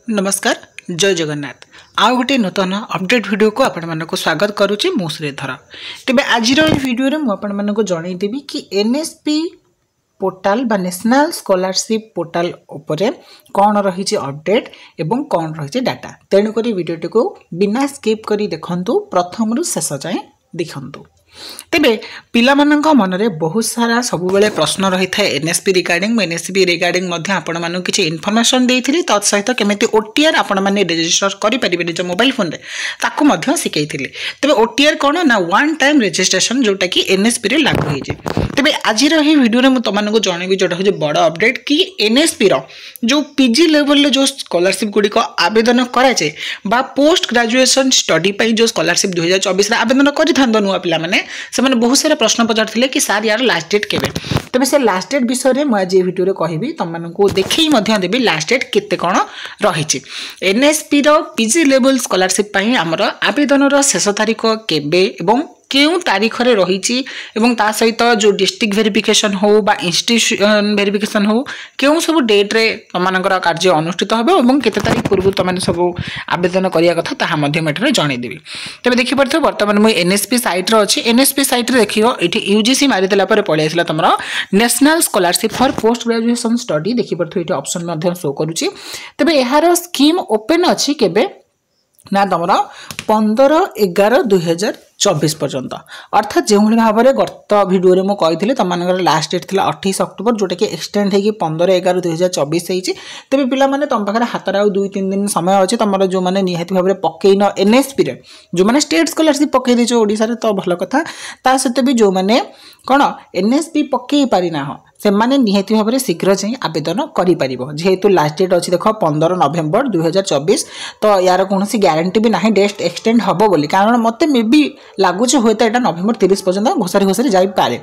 नमस्कार जय जगन्नाथ आउ गोटे नूतन अपडेट वीडियो को आपण मानक स्वागत करुच्ची मु श्रीधर तेज आज वीडियो में मुझे जनईदेवी कि एनएसपी पोर्टाल बा नेशनल स्कॉलरशिप पोर्टाल उपरे कौन रही अपडेट एवं कौन रही डाटा तेणुक वीडियोटी को बिना स्किप करी देखंतु प्रथम रु शेष जाए देखंतु तेबे पिला मानक मन में बहुत सारा सब बेले प्रश्न रही है एनएसपी रिगार्डिंग एनएसपी रिगार्डिंग आपण मान किसी इनफर्मेशन देती तत्सहित केमी ओटीआर आपण मैंने रेजिस्टर करेंगे निज मोबाइल फोन में शिखई तेज ओटीआर कौन ना वन टाइम रेजिस्ट्रेशन जोटा कि एनएसपी रे लागू हो तेज आज वीडियो में तुमको जनइबी जोटा हूँ बड़ अपडेट कि एनएसपी जो पीजी लेवल जो स्कॉलरशिप गुड़िक आवेदन कराए बा पोस्ट ग्रेजुएशन स्टडी जो स्कॉलरशिप 2024 आवेदन कर नुआ पिला से बहुत सारा प्रश्न पचार कि सार यार लास्ट डेट केबे तेज से लास्ट डेट विषय में आज वीडियो रे कहबी तुमको देखी देवी लास्ट डेट केते कौन रही एनएसपी पीजी लेवल स्कॉलरशिप आमर आवेदन शेष तारीख केबे एवं क्यों तारीख रे रही सहित जो डिस्ट्रिक्ट वेरिफिकेशन हो बा इंस्टीट्यूशन वेरिफिकेशन हो क्यों सब डेट रे तुमर कार्य अनुष्ठित हो और केते तारीख पूर्व तुमने सब आवेदन करिया कथा ताहा मध्यम जनईदेवी तेज देखिपार बर्तमान मुझे एनएसपी सैट्रे अच्छी एनएसपी सैट्रे देखियो ये यूजीसी मारिदेला पड़े आसला तुम national scholarship for post graduation study देखिपार ये ऑप्शन शो करुच्ची तेज यार स्कीम ओपन अच्छी केबे ना तुम 15/11/2024 पर्यंत अर्थात जो भाव में गत भिडियो में कही तुम लास्ट डेट थी 28 अक्टोबर जोटा कि एक्सटेंड हो 15/11/2024 होती तेज पे तुम पाखे हाथ आउ 2-3 दिन समय अच्छे तुम जो मैंने निहाती भाव में पकईन एनएसपी रे जो मैंने स्टेट स्कॉलरशिप पकई देछ ओडिशा तो भल कथा ता सहित भी जो मैंने कौन एनएसपी पकई पारिना से माने निहाती भाव में शीघ्र जाए आवेदन करें जेहेतु लास्ट डेट अच्छी देख 15 नवेम्बर 2024 तो यार कौन ग्यारंटी भी ना डेट एक्सटेंड हम बोली कारण मत मे भी लगुच हूँ तो यहाँ नवेम्बर 30 पर्यंत घोषारी घोषारी जापे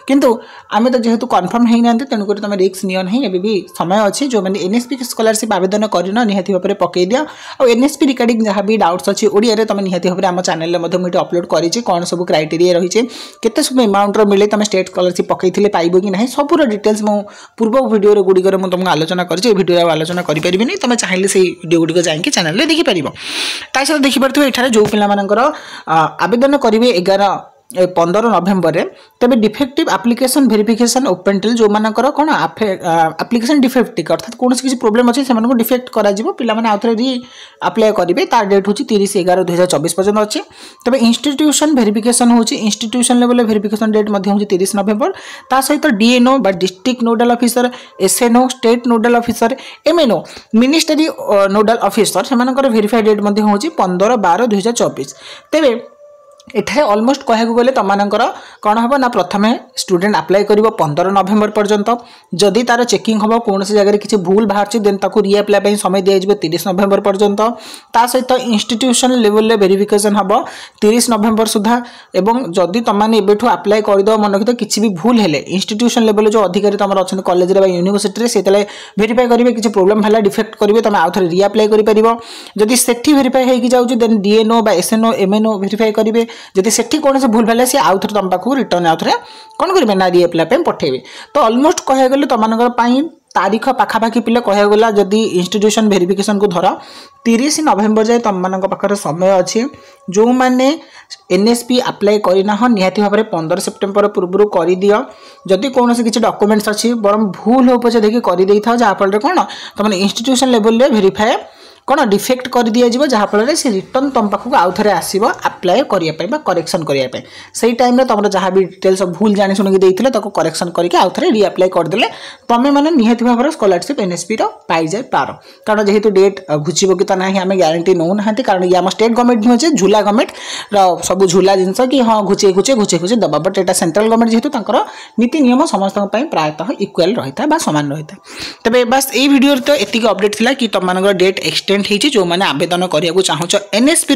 किंतु आम तो जेहेतु कन्फर्म होना तेणुक तुम रिस्क नियो ना एबी भी समय अच्छी जो मैंने एनएसपी स्कॉलरशिप आवेदन करना निहाती भाव में पकई दिया और एनएसपी रिगार्डिंग जहाँ भी डाउट्स अच्छी ओडिया तुम निहाती भाव में आम चैनल में अपलोड करी कौन सब क्राइटेरिया रही केते सब अमाउंट मिले तुम स्टेट स्कॉलरशिप पकई पाइब कि ना सबूर डिटेल्स मो पूर्व वीडियो गुड़िकर तुमको आलोचना कर आलोचना करें तुम चाहिए से वीडियो गुड़िक जाकि चैनल में देखिपार सहित देखिपे ये जो पिलाମାନଙ୍କର आवेदन करेंगे 15 नवेम्बर में तेज डिफेक्टिव एप्लिकेशन वेरिफिकेशन ओपन टेल जो मानकर कौन एप्लिकेशन डिफेक्टिव अर्थात कौन किसी प्रोब्लेम अच्छे से डिफेक्ट कर पाने आउ थे री आप्लाय करेंगे तार डेट हूँ 30/11/2024 पर्यटन अच्छे तेज इंस्टीट्यूशन वेरिफिकेशन हूँ इंस्टीट्यूशन लेवल वेरिफिकेशन डेट हूँ 30 नवेम्बर ता सहित डीएनओ बा district nodal officer SNO state nodal officer MNO ministry nodal officer से वेरीफाई डेट हूँ 15/12/2024 तेज एठारे ऑलमोस्ट कहू गले तुम कौन हम ना प्रथम स्टूडेंट अप्लाई कर 15 नवेम्बर पर्यंत जदि तार चेकिंग हम कौन जगह किसी भूल बाहर देन ताकू रीअप्लाई समय दिया 30 नवेम्बर पर्यंत ता सहित इंस्टीट्यूशन लेवल वेरिफिकेशन हम 30 नवेम्बर सुधा एवं जदि तुमने एबेठू अप्लाई करदे मन रखिथ किसी भी भूल है इंस्टीट्यूशन लेवल जो अधिकारी तुम अच्छा कॉलेज यूनिवर्सिटी से वेरीफाई करेंगे किसी प्रोब्लेम है डिफेक्ट करेंगे तुम आउ थे रीअप्लाई कर जदि सेठी वेरीफाई हो जाऊँ देन डीएनओ बा एसएनओ एमएनओ वेरीफाई करेंगे जदि सेठी कौन से भूल भाला सी आउ थे तुम पाखु रिटर्न आउ थे कौन करेंगे ना रीअप्लाई पठेबे तो ऑलमोस्ट कह गले तुम तारीख पाखापाखि पिले कह गला जदि इंस्टीट्यूशन वेरिफिकेशन को धर 30 नवेम्बर जाए तुम मान पाखे समय अच्छे जो मैंने एनएसपी अप्लाई करना निहाती भाव में 15 सेप्टेम्बर पूर्व कर दियो जदि कौन से किसी डॉक्यूमेंट्स अच्छी बरम भूल हो पचे देखिए कर था जहाँफल कौन तुम इंस्टीट्यूशन लेवल वेरीफाई कौन डिफेक्ट कर दि जाए जहाँफल से रिटर्न तुम पाखक आउ थे आसो अप्लाई करने करेक्शन करने से टाइम तुम जहाँ भी डिटेल्स भूल जानी शुणिक देते करेक्शन करके आउ थे रीअप्लाई करदे तुम्हें मैंने निहाती भाव में स्कॉलरशिप एनएसपी पाई जाए पार कारण जेहेतु डेट घुचब कि ना आम ग्यारंटी नौ ना कारण ये आम स्टेट गवर्नमेंट नुहे झूला गवर्नमेंट सब झूला जिनस कि हाँ घुचे दबा बट एटा सेंट्रल गवर्नमेंट जेहेतु नीति नियम समस्त प्रायतः इक्वाल रही है सामान रही है तेज बस ये वीडियो तो ये अपडेट थी कि तुम डेट एक्सटेंड जो मैंने आवेदन करने चाहूँ एनएसपी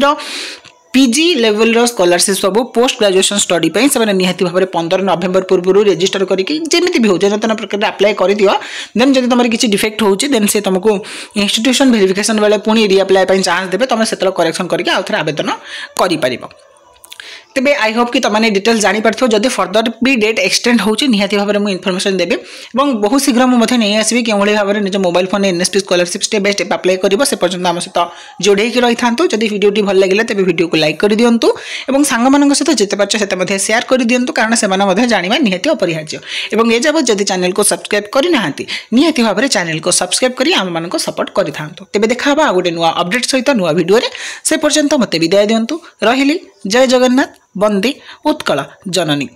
पीजी लेवल रो स्कॉलरशिप सब पोस्ट ग्रेजुएशन स्टडी से निहाती भाव में 15 नवेम्बर पूर्व रजिस्टर करके जमी भी हो जन प्रकार अप्लाई कर दियो देन जब तुम किसी डिफेक्ट हो देन से तुमको इंस्टीट्यूशन वेरिफिकेशन बेले पुणी रीअप्लाई चांस देते तुम से करेक्शन करके आउ थे आवेदन कर तेबे आई होप कि तुमने डिटेल्स जानी पारथो जदि फर्दर भी डेट एक्सटेंड होची निहाती भाबरे मु इन्फॉर्मेशन देबे एवं बहुत शीघ्र मु मध्ये नै आसीबी कि ओळे भाबरे निज mobile phone NSP scholarship step by step apply करिवो से पर्यंत हम सहित जोड़े कि रही थांतु जदि वीडियो टी भल लागिला तेबे वीडियो को लाइक कर दियंतु एवं सांग मानक सहित जेते पारछ सेते मध्ये शेयर कर दियंतु कारण से माने मध्ये जानिबा निहाती अपरिहार्य एवं ए जब जदि चैनल को सब्सक्राइब करि नाहांती निहाती भाबरे चैनल को सब्सक्राइब करी आम मानक सपोर्ट करि थांतु तेबे देखाबा आ गोटे नुवा अपडेट सहित नुवा वीडियो रे से पर्यंत मते विदाय दियंतु रहिली जय जगन्नाथ वंदे उत्कल जननी।